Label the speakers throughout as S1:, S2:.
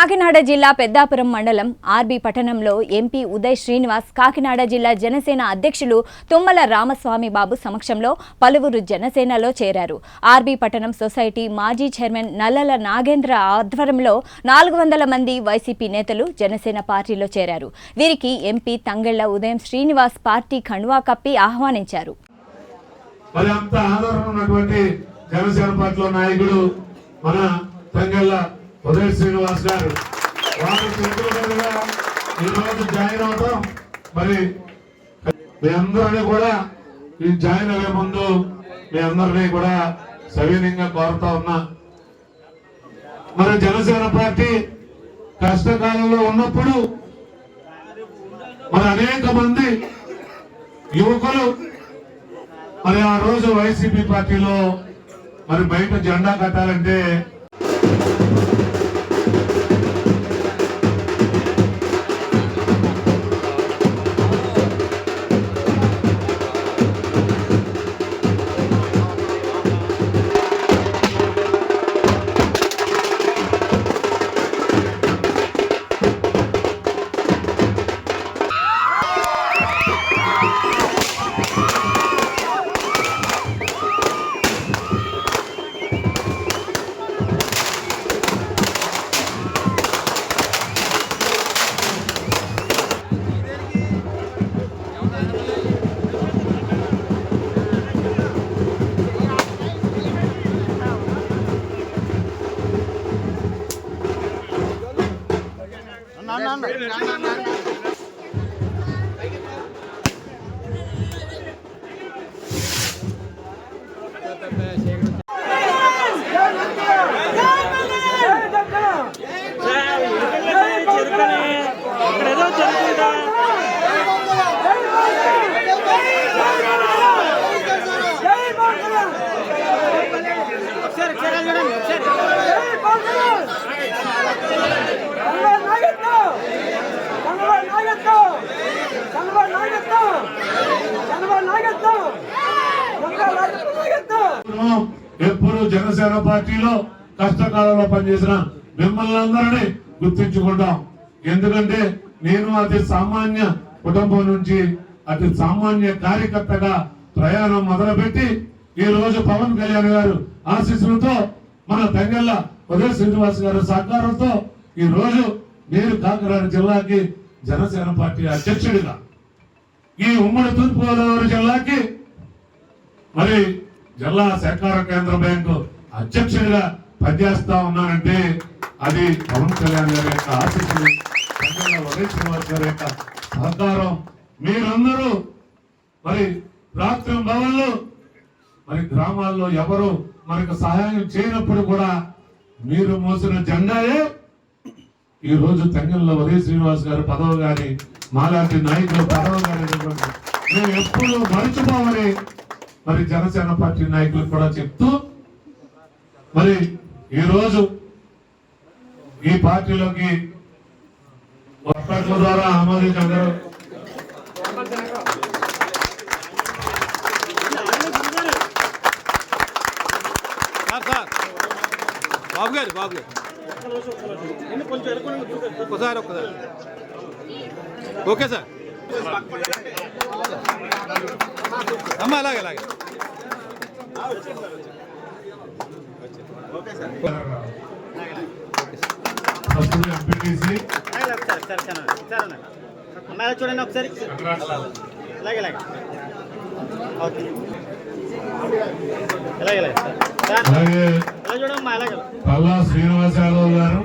S1: కాకినాడ జిల్లా పెద్దాపురం మండలం ఆర్బీ పట్టణంలో ఎంపీ ఉదయ్ శ్రీనివాస్ కాకినాడ జిల్లా జనసేన అధ్యక్షులు తుమ్మల రామస్వామి బాబు సమక్షంలో పలువురు జనసేనలో చేరారు. ఆర్బీ పట్టణం సొసైటీ మాజీ చైర్మన్ నల్లల నాగేంద్ర ఆధ్వర్యంలో 400 మంది వైసీపీ నేతలు జనసేన పార్టీలో చేరారు. వీరికి ఎంపీ తంగెళ్ల ఉదయం శ్రీనివాస్ పార్టీ కండువా కప్పి ఆహ్వానించారు.
S2: ఉదయ్ శ్రీనివాస్ గారు వారి చేతుల మీదుగా ఈరోజు జాయిన్ అవడం, మరి మీ అందరినీ కూడా ఈ జాయిన్ అయ్యే ముందు మీ అందరినీ కూడా సవినయంగా కోరుతా ఉన్నా. మరి జనసేన పార్టీ కష్టకాలంలో ఉన్నప్పుడు మరి అనేక మంది యువకులు మరి ఆ రోజు వైసీపీ పార్టీలో మరి బయట జెండా కట్టాలంటే ఎప్పుడు జనసేన పార్టీలో కష్టకాలంలో పనిచేసిన మిమ్మల్ని అందరినీ గుర్తించుకుంటాం. ఎందుకంటే నేను అతి సామాన్య కుటుంబం నుంచి అతి సామాన్య కార్యకర్తగా ప్రయాణం మొదలుపెట్టి ఈ రోజు పవన్ కళ్యాణ్ గారు ఆశీస్సులతో మన తంగెళ్ల ఉదయ్ శ్రీనివాస్ గారి సహకారంతో ఈ రోజు నేను కాకినాడ జిల్లాకి జనసేన పార్టీ అధ్యక్షుడిగా, ఈ ఉమ్మడి తూర్పుగోదావరి జిల్లాకి మరి జిల్లా సహకార కేంద్ర బ్యాంకు అధ్యక్షుడిగా పనిచేస్తా ఉన్నానంటే అది పవన్ కళ్యాణ్ గారి యొక్క ఆశీస్సులు, ఉదయ్ శ్రీనివాస్ గారి యొక్క సహకారం. మీరందరూ మరి రాష్ట్ర భవన్లు మరి గ్రామాల్లో ఎవరు మనకు సహాయం చేయనప్పుడు కూడా మీరు మోసిన జెండాయే ఈ రోజు తంగెళ్ల ఉదయ్ శ్రీనివాస్ గారి పదవి గాని మాలాంటి నాయకుల పదవి గాని మేము ఎప్పుడు మరచిపోమని మరి జనసేన పార్టీ నాయకులు కూడా చెప్తూ, మరి ఈ రోజు ఈ పార్టీలోకి ఒప్పట్ల ద్వారా ఆమోదించారు.
S3: బాబు గారు ఒక్కసారి ఓకే సార్ అమ్మ అలాగే
S4: చూడండి ఒకసారి
S2: పల్లా శ్రీనివాస యాదవ్ గారు,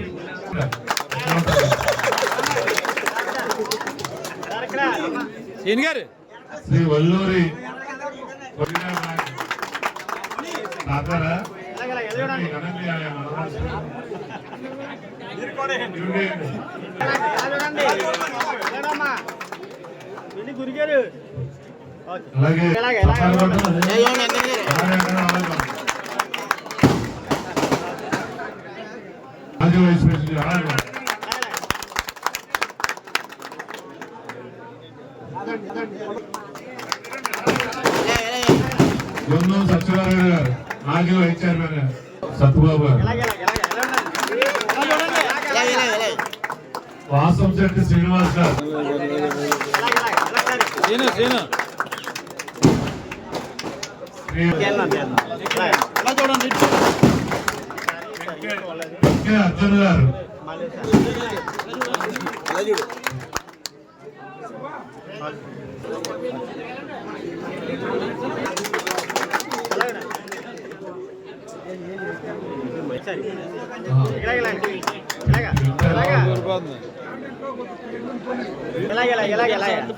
S2: శ్రీ వల్లూరి
S4: గురిగారు
S2: మాజీ వైస్ ప్రెసిడెంట్ గుండం సత్యనారాయణ గారు, మాజీ వైస్ చైర్మన్ సత్యబాబు గారు. వాసంశెట్టి శ్రీనివాస్ గారు,
S3: సీను సీను చూడండి
S2: కె అర్జున్ గారు,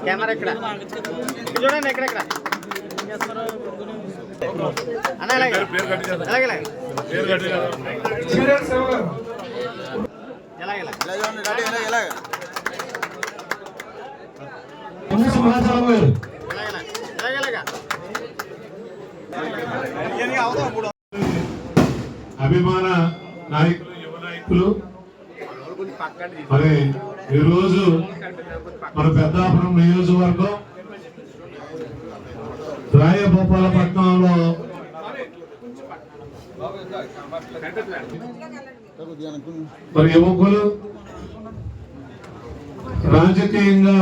S4: కెమెరా ఇక్కడ చూడండి ఎక్కడెక్కడ అన్న ఇలాగే
S2: అభిమాన నాయకులు, యువ నాయకులు, మరి ఈరోజు మన పెద్దాపురం నియోజకవర్గం రాయగోపాలపట్నంలో మరి యువకులు రాజకీయంగా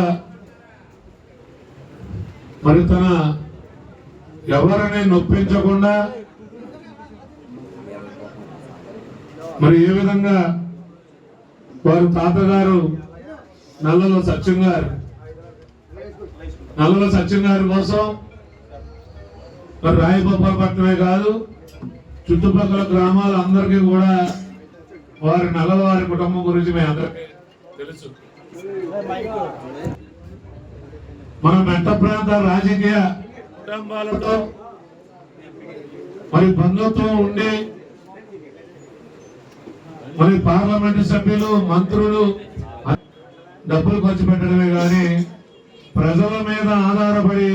S2: మరి తన ఎవరిని నొప్పించకుండా మరి ఏ విధంగా వారి తాతగారు నల్లలో సత్యం గారి కోసం మరి రాయగోపాలపట్నమే కాదు చుట్టుపక్కల గ్రామాలందరికీ కూడా వారి కుటుంబం గురించి మీ అందరికీ తెలుసు. మన మెట్ట ప్రాంత రాజకీయ కుటుంబాలతో మరి బంధుత్వం ఉండి మరి పార్లమెంటు సభ్యులు, మంత్రులు డబ్బులు ఖర్చు పెట్టడమే కానీ ప్రజల మీద ఆధారపడి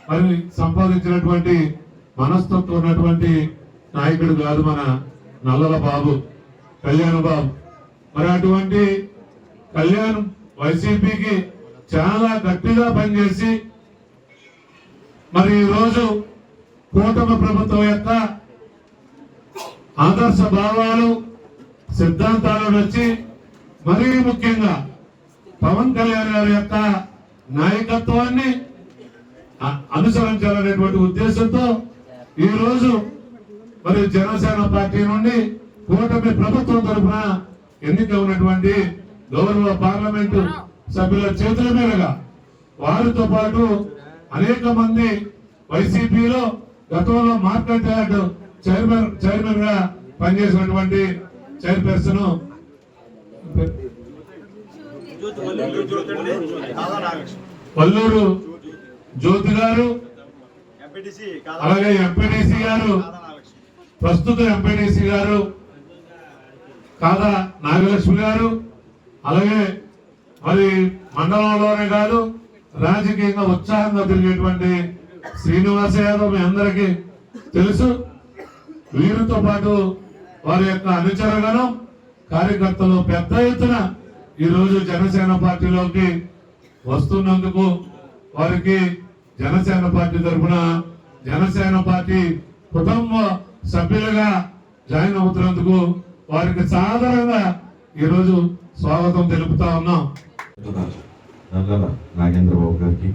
S2: మరి సంపాదించినటువంటి మనస్తత్వం ఉన్నటువంటి నాయకుడు కాదు మన నల్లల బాబు, కళ్యాణ్ బాబు. మరి అటువంటి కళ్యాణ్ వైసీపీకి చాలా గట్టిగా పనిచేసి మరి ఈరోజు కూటమి ప్రభుత్వం యొక్క ఆదర్శ భావాలు, సిద్ధాంతాలు వచ్చి మరీ ముఖ్యంగా పవన్ కళ్యాణ్ గారి యొక్క నాయకత్వాన్ని అనుసరించాలనేటువంటి ఉద్దేశంతో ఈ రోజు మరి జనసేన పార్టీ నుండి కూటమి ప్రభుత్వం తరఫున ఎన్నిక ఉన్నటువంటి గౌరవ పార్లమెంటు సభ్యుల చేతుల మీదుగా వారితో పాటు అనేక మంది వైసీపీలో గతంలో మార్కెట్ యార్డ్ చైర్మన్ గా పనిచేసినటువంటి చైర్పర్సన్ వల్లూరు జ్యోతి గారు, అలాగే ఎంపీడీసీ గారు, ప్రస్తుత ఎంపీడీసీ గారు కాదా నాగలక్ష్మి గారు, అలాగే మరి మండలంలోనే కాదు రాజకీయంగా ఉత్సాహంగా తిరిగేటువంటి శ్రీనివాస యాదవ్ మీ అందరికీ తెలుసు. వీరితో పాటు వారి యొక్క అనుచరగణం, కార్యకర్తలు పెద్ద ఎత్తున ఈరోజు జనసేన పార్టీలోకి వస్తున్నందుకు వారికి జనసేన పార్టీ తరఫున జనసేన పార్టీ కుటుంబ సభ్యులుగా జాయిన్ అవుతున్నందుకు వారికి సాధారణంగా ఈరోజు స్వాగతం తెలుపుతా ఉన్నాం.
S5: నల్లల నాగేంద్రబాబు గారికి,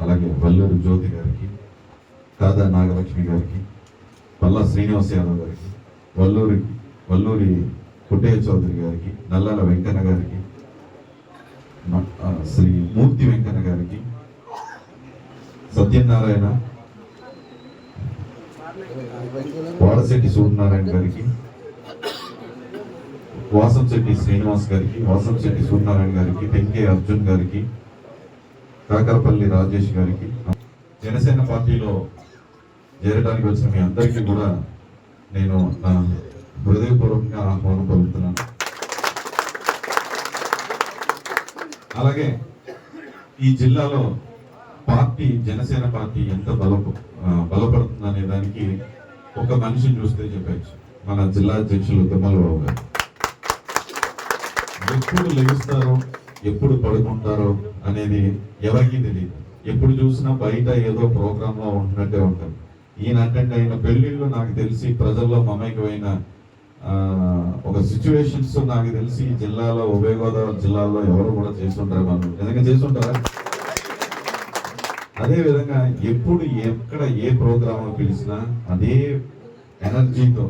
S5: అలాగే వల్లూరు జ్యోతి గారికి, కాదా నాగలక్ష్మి గారికి, పల్లా శ్రీనివాస యాదవ్ గారికి, వల్లూరి పుట్టయ్య చౌదరి గారికి, నల్లల వెంకన్న గారికి, శ్రీ మూర్తి వెంకన్న గారికి, సత్యనారాయణ, వాడశెట్టి సూర్యనారాయణ గారికి, వాసంశెట్టి శ్రీనివాస్ గారికి, వాసంశెట్టి సూర్యనారాయణ గారికి, టెంకే అర్జున్ గారికి, కాకరపల్లి రాజేష్ గారికి, జనసేన పార్టీలో చేరడానికి వచ్చిన మీ అందరికీ కూడా నేను నా హృదయపూర్వకంగా ఆహ్వానం పలుకుతున్నాను. అలాగే ఈ జిల్లాలో పార్టీ, జనసేన పార్టీ ఎంత బలపడుతుందనే దానికి ఒక మనిషిని చూస్తే చెప్పచ్చు, మన జిల్లా అధ్యక్షులు తిమ్మలబాబు గారు. ఎప్పుడు లెగుస్తారో ఎప్పుడు పడుకుంటారో అనేది ఎవరికీ తెలియదు. ఎప్పుడు చూసినా బయట ఏదో ప్రోగ్రామ్ లో ఉంటున్నట్టే ఉంటారు. ఈయన అటెండ్ అయిన పెళ్లిళ్ళు నాకు తెలిసి ప్రజల్లో మమైకమైన ఒక సిచ్యువేషన్స్ నాకు తెలిసి ఈ జిల్లాలో ఉభయ గోదావరి జిల్లాలో ఎవరు కూడా చేస్తుంటారు, మనం నిజంగా చేస్తుంటారా? అదే విధంగా ఎప్పుడు ఎక్కడ ఏ ప్రోగ్రామ్ పిలిచినా అదే ఎనర్జీతో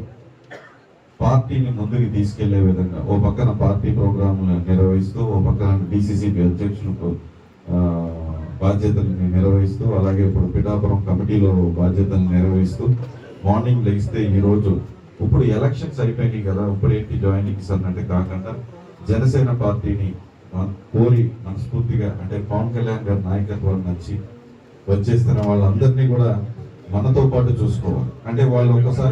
S5: పార్టీని ముందుకు తీసుకెళ్లే విధంగా ఓ పక్కన పార్టీ ప్రోగ్రాంలు నిర్వహిస్తూ, ఓ పక్కన డిసిసిబి అధ్యక్షులకు బాధ్యతలను నిర్వహిస్తూ, అలాగే ఇప్పుడు పిఠాపురం కమిటీలో బాధ్యతలను నిర్వహిస్తూ మార్నింగ్ లెగిస్తే ఈరోజు ఇప్పుడు ఎలక్షన్స్ అయిపోయినాయి కదా, ఇప్పుడేంటి జాయినింగ్స్ అన్నట్టు కాకుండా జనసేన పార్టీని కోరి మనస్ఫూర్తిగా అంటే పవన్ కళ్యాణ్ గారి నాయకత్వాన్ని నచ్చి వచ్చేస్తున్న వాళ్ళందరినీ కూడా మనతో పాటు చూసుకోవాలి. అంటే వాళ్ళు ఒక్కసారి